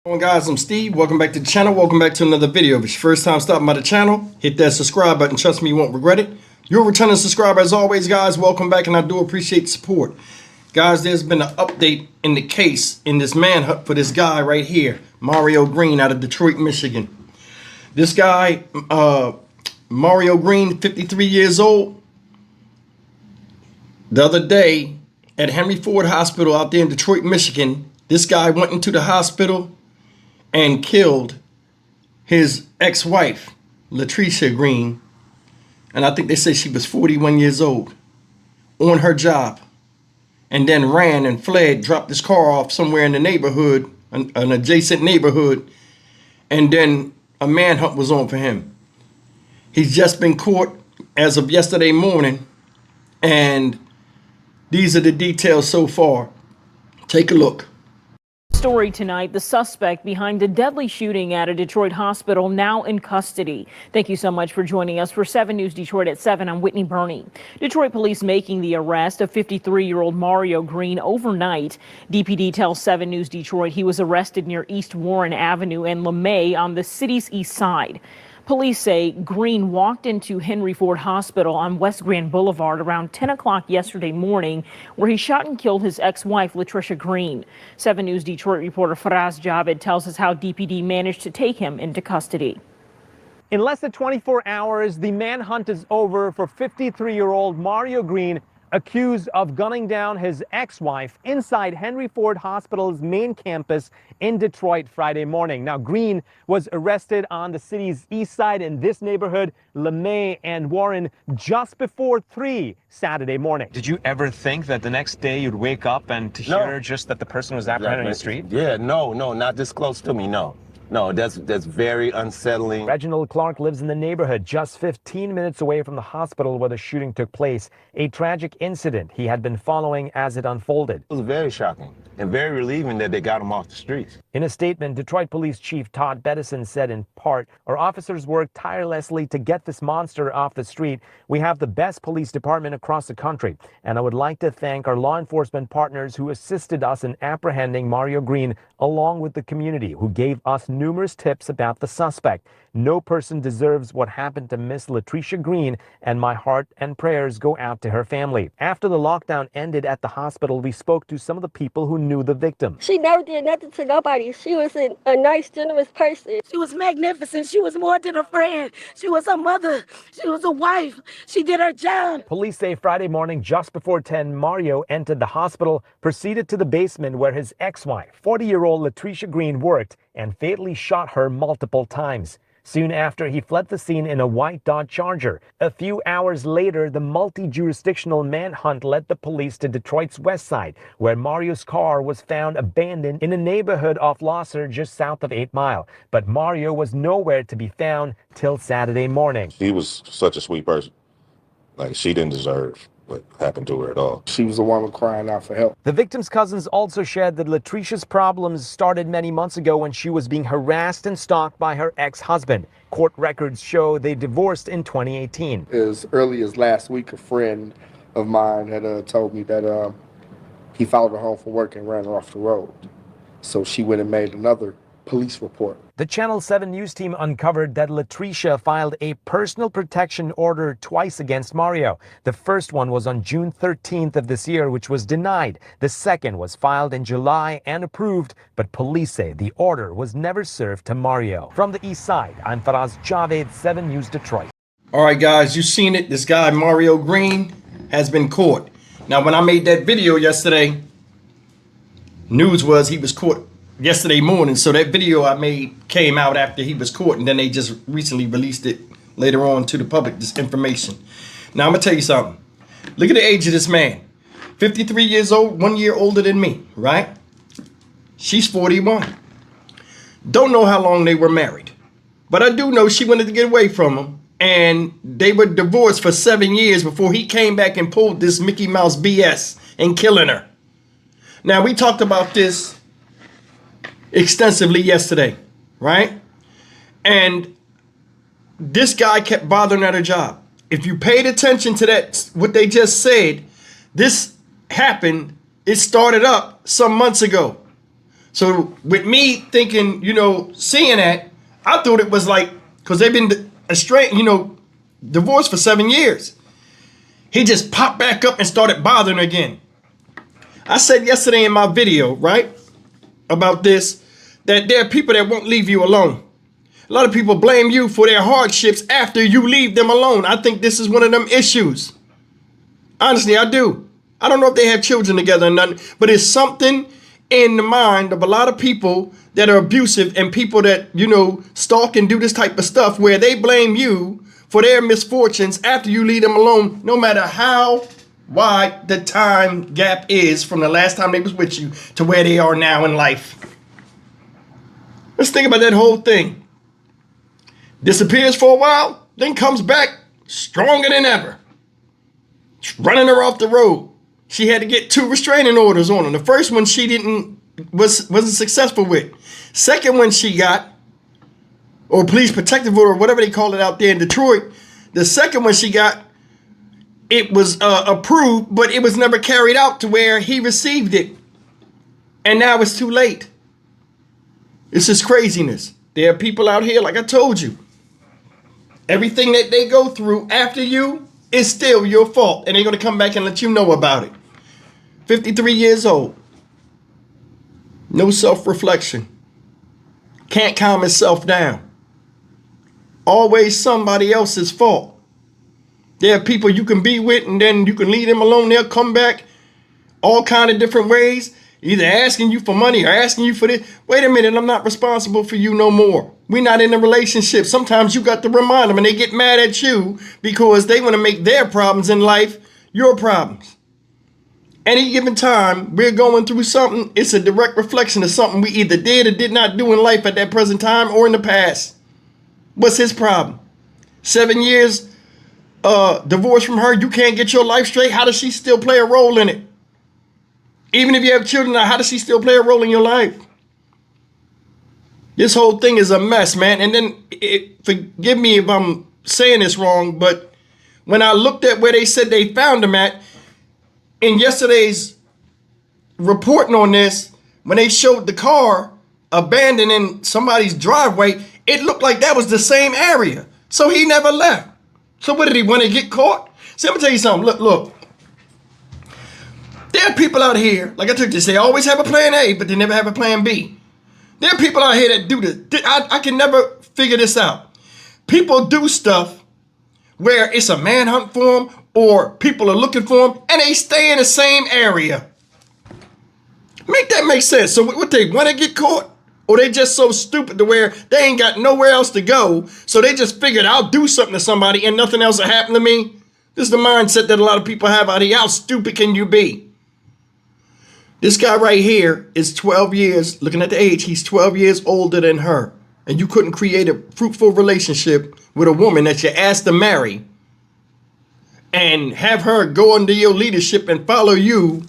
Hello guys, I'm Steve. Welcome back to the channel. Welcome back to another video. If it's your first time stopping by the channel, hit that subscribe button. Trust me, you won't regret it. You're a returning subscriber as always, guys. Welcome back, and I do appreciate the support. Guys, there's been an update in the case in this manhunt for this guy right here, Mario Green out of Detroit, Michigan. This guy, Mario Green, 53 years old. The other day at Henry Ford Hospital out there in Detroit, Michigan, this guy went into the hospital and killed his ex-wife, Latricia Green, and I think they say she was 41 years old, on her job, and then ran and fled, dropped his car off somewhere in the neighborhood, an adjacent neighborhood, and then a manhunt was on for him. He's just been caught as of yesterday morning, and these are the details so far. Take a look. Story tonight, the suspect behind the deadly shooting at a Detroit hospital now in custody. Thank you so much for joining us for 7 News Detroit at 7. I'm Whitney Burney. Detroit police making the arrest of 53-year-old Mario Green overnight. DPD tells 7 News Detroit he was arrested near East Warren Avenue and LeMay on the city's east side. Police say Green walked into Henry Ford Hospital on West Grand Boulevard around 10 o'clock yesterday morning, where he shot and killed his ex-wife, Latricia Green. 7 News Detroit reporter Faraz Javed tells us how DPD managed to take him into custody. In less than 24 hours, the manhunt is over for 53-year-old Mario Green, accused of gunning down his ex-wife inside Henry Ford Hospital's main campus in Detroit Friday morning. Now, Green was arrested on the city's east side in this neighborhood, LeMay and Warren, just before 3 Saturday morning. Did you ever think that the next day you'd wake up and to hear just that the person was apprehended on the street? Yeah, no, not this close to me, no. No, that's very unsettling. Reginald Clark lives in the neighborhood just 15 minutes away from the hospital where the shooting took place. A tragic incident he had been following as it unfolded. It was very shocking and very relieving that they got him off the streets. In a statement, Detroit Police Chief Todd Bettison said in part, "Our officers worked tirelessly to get this monster off the street. We have the best police department across the country, and I would like to thank our law enforcement partners who assisted us in apprehending Mario Green, along with the community who gave us numerous tips about the suspect. No person deserves what happened to Miss Latricia Green, and my heart and prayers go out to her family." After the lockdown ended at the hospital, we spoke to some of the people who knew the victim. She never did nothing to nobody. She was a nice, generous person. She was magnificent. She was more than a friend. She was a mother. She was a wife. She did her job. Police say Friday morning, just before 10, Mario entered the hospital, proceeded to the basement where his ex-wife, 40-year-old Latricia Green, worked, and fatally shot her multiple times. Soon after, he fled the scene in a white Dodge Charger. A few hours later, the multi-jurisdictional manhunt led the police to Detroit's west side, where Mario's car was found abandoned in a neighborhood off Losser just south of 8 Mile. But Mario was nowhere to be found till Saturday morning. She was such a sweet person. Like, she didn't deserve what happened to her at all. She was the woman crying out for help. The victim's cousins also shared that Latricia's problems started many months ago when she was being harassed and stalked by her ex-husband. Court records show they divorced in 2018. As early as last week, a friend of mine had told me that he followed her home from work and ran her off the road. So she went and made another police report. The Channel 7 news team uncovered that Latricia filed a personal protection order twice against Mario. The first one was on June 13th of this year, which was denied. The second was filed in July and approved, but police say the order was never served to Mario. From the east side, I'm Faraz Javed, 7 News Detroit. All right, guys, you've seen it. This guy, Mario Green, has been caught. Now, when I made that video yesterday, news was he was caught yesterday morning. So that video I made came out after he was caught, and then they just recently released it later on to the public, this information. Now, I'm going to tell you something. Look at the age of this man. 53 years old, 1 year older than me, right? She's 41. Don't know how long they were married, but I do know she wanted to get away from him, and they were divorced for 7 years before he came back and pulled this Mickey Mouse BS and killing her. Now, we talked about this extensively yesterday, right? And this guy kept bothering at her job. If you paid attention to that, what they just said, this happened, it started up some months ago. So with me thinking, seeing that, I thought it was like, because they've been estranged, divorced for 7 years. He just popped back up and started bothering her again. I said yesterday in my video, right, about this, that there are people that won't leave you alone. A lot of people blame you for their hardships after you leave them alone. I think this is one of them issues. Honestly, I do. I don't know if they have children together or nothing, but it's something in the mind of a lot of people that are abusive and people that, stalk and do this type of stuff where they blame you for their misfortunes after you leave them alone, no matter how wide the time gap is from the last time they was with you to where they are now in life. Let's think about that whole thing. Disappears for a while, then comes back stronger than ever. Running her off the road. She had to get 2 restraining orders on her. The first one she wasn't successful with. Second one she got, or police protective order, or whatever they call it out there in Detroit. The second one she got, it was approved, but it was never carried out to where he received it. And now it's too late. This is craziness. There are people out here, like I told you, everything that they go through after you is still your fault. And they're going to come back and let you know about it. 53 years old. No self-reflection. Can't calm himself down. Always somebody else's fault. There are people you can be with and then you can leave them alone. They'll come back all kind of different ways. Either asking you for money or asking you for this. Wait a minute, I'm not responsible for you no more. We're not in a relationship. Sometimes you got to remind them and they get mad at you because they want to make their problems in life your problems. Any given time we're going through something, it's a direct reflection of something we either did or did not do in life at that present time or in the past. What's his problem? 7 years divorced from her, you can't get your life straight. How does she still play a role in it? Even if you have children, how does she still play a role in your life? This whole thing is a mess, man. And then, forgive me if I'm saying this wrong, but when I looked at where they said they found him at, in yesterday's reporting on this, when they showed the car abandoned in somebody's driveway, it looked like that was the same area. So he never left. So what, did he want to get caught? See, I'm going to tell you something. Look. There are people out here, like I told you, they always have a plan A, but they never have a plan B. There are people out here that do this. I can never figure this out. People do stuff where it's a manhunt for them or people are looking for them and they stay in the same area. Make that make sense. So what, they want to get caught? Or they just so stupid to where they ain't got nowhere else to go. So they just figured I'll do something to somebody and nothing else will happen to me. This is the mindset that a lot of people have out here. How stupid can you be? This guy right here is 12 years, looking at the age, he's 12 years older than her. And you couldn't create a fruitful relationship with a woman that you asked to marry and have her go under your leadership and follow you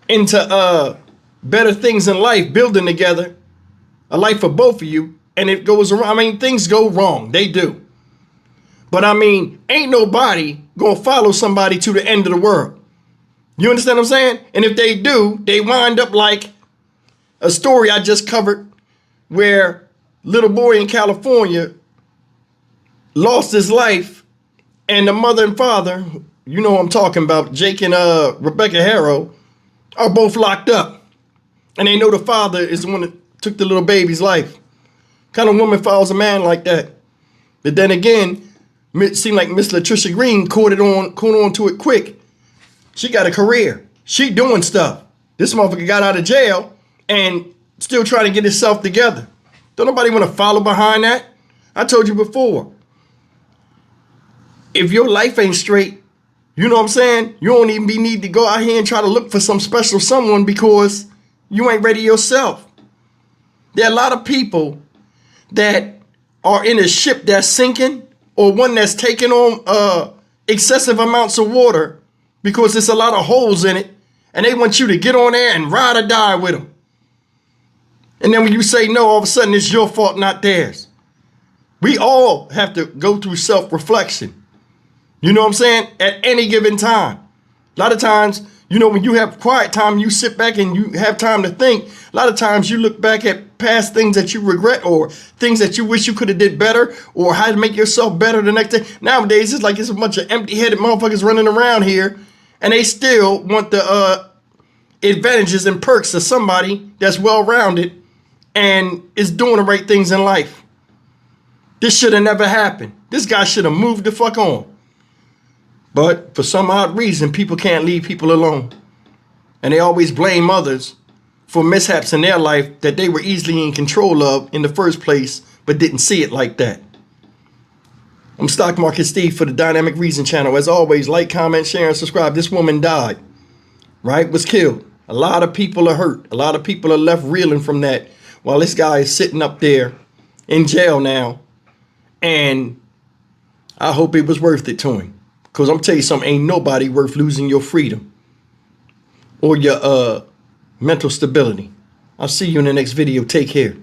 into better things in life, building together a life for both of you. And it goes around. I mean, things go wrong. They do. But I mean, ain't nobody gonna follow somebody to the end of the world. You understand what I'm saying? And if they do, they wind up like a story I just covered where little boy in California lost his life and the mother and father, you know what I'm talking about, Jake and Rebecca Harrow, are both locked up. And they know the father is the one that took the little baby's life. What kind of woman follows a man like that? But then again, it seemed like Miss Latricia Green caught on to it quick. She got a career. She doing stuff. This motherfucker got out of jail and still trying to get himself together. Don't nobody want to follow behind that. I told you before. If your life ain't straight, you know what I'm saying? You don't even need to go out here and try to look for some special someone because you ain't ready yourself. There are a lot of people that are in a ship that's sinking or one that's taking on excessive amounts of water because there's a lot of holes in it, and they want you to get on there and ride or die with them. And then when you say no, all of a sudden it's your fault, not theirs. We all have to go through self-reflection. You know what I'm saying? At any given time. A lot of times You know, when you have quiet time, you sit back and you have time to think. A lot of times you look back at past things that you regret or things that you wish you could have did better or how to make yourself better the next day. Nowadays, it's like it's a bunch of empty-headed motherfuckers running around here and they still want the advantages and perks of somebody that's well-rounded and is doing the right things in life. This should have never happened. This guy should have moved the fuck on. But for some odd reason, people can't leave people alone. And they always blame others for mishaps in their life that they were easily in control of in the first place, but didn't see it like that. I'm Stock Market Steve for the Dynamic Reason channel. As always, like, comment, share, and subscribe. This woman died, right? Was killed. A lot of people are hurt. A lot of people are left reeling from that while this guy is sitting up there in jail now. And I hope it was worth it to him. Because I'm telling you something, ain't nobody worth losing your freedom or your mental stability. I'll see you in the next video. Take care.